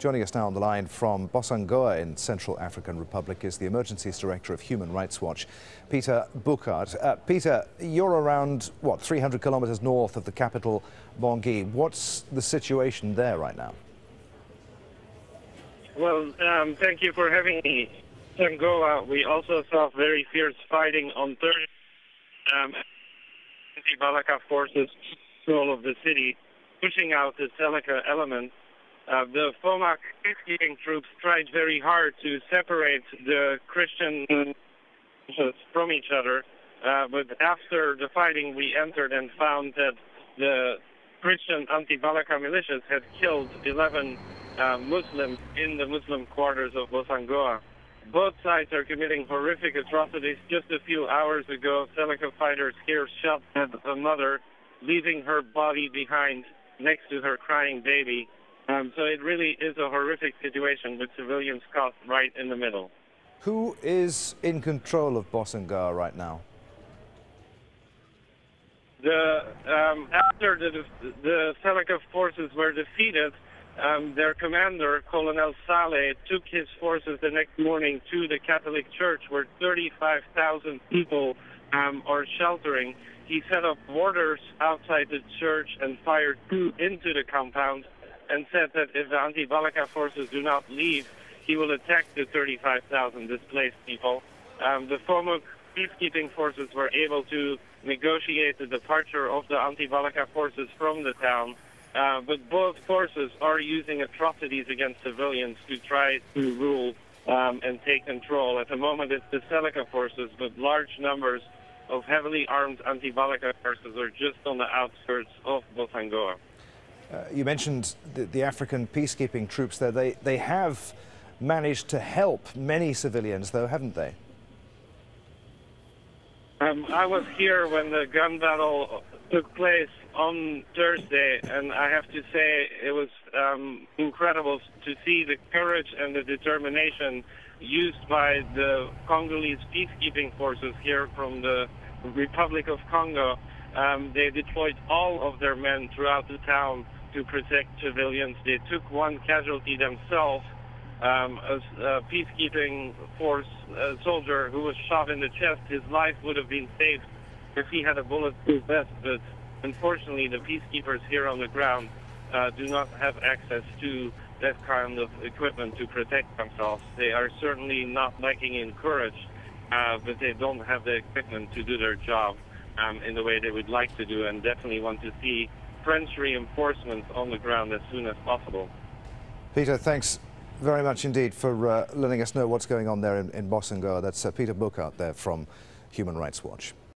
Joining us now on the line from Bossangoa in Central African Republic is the Emergencies Director of Human Rights Watch, Peter Bouckaert. Peter, you're around, 300 kilometers north of the capital, Bangui. What's the situation there right now? Well, thank you for having me. Bossangoa, we also saw very fierce fighting on Thursday. Anti-Balaka forces control of the city, pushing out the Seleka element. The FOMAC peacekeeping troops tried very hard to separate the Christian from each other, but after the fighting we entered and found that the Christian anti-Balaka militias had killed 11 Muslims in the Muslim quarters of Bossangoa. Both sides are committing horrific atrocities. Just a few hours ago, Seleka fighters here shot at a mother, leaving her body behind next to her crying baby. So it really is a horrific situation with civilians caught right in the middle. Who is in control of Bossangoa right now? After the Seleka forces were defeated, their commander, Colonel Saleh, took his forces the next morning to the Catholic Church, where 35,000 people are sheltering. He set up warders outside the church and fired two into the compound, and said that if the anti-Balaka forces do not leave, he will attack the 35,000 displaced people. The FOMAC peacekeeping forces were able to negotiate the departure of the anti-Balaka forces from the town, but both forces are using atrocities against civilians to try to rule and take control. At the moment it's the Seleka forces, but large numbers of heavily armed anti-Balaka forces are just on the outskirts of Bossangoa. You mentioned the African peacekeeping troops there. They have managed to help many civilians, though, haven't they? I was here when the gun battle took place on Thursday, and I have to say it was incredible to see the courage and the determination used by the Congolese peacekeeping forces here from the Republic of Congo. They deployed all of their men throughout the town to protect civilians. They took one casualty themselves, a peacekeeping force soldier who was shot in the chest. His life would have been saved if he had a bulletproof vest, but unfortunately the peacekeepers here on the ground do not have access to that kind of equipment to protect themselves. They are certainly not lacking in courage, but they don't have the equipment to do their job in the way they would like to do, and definitely want to see French reinforcements on the ground as soon as possible. Peter, thanks very much indeed for letting us know what's going on there in Bossangoa. That's Peter Bouckaert there from Human Rights Watch.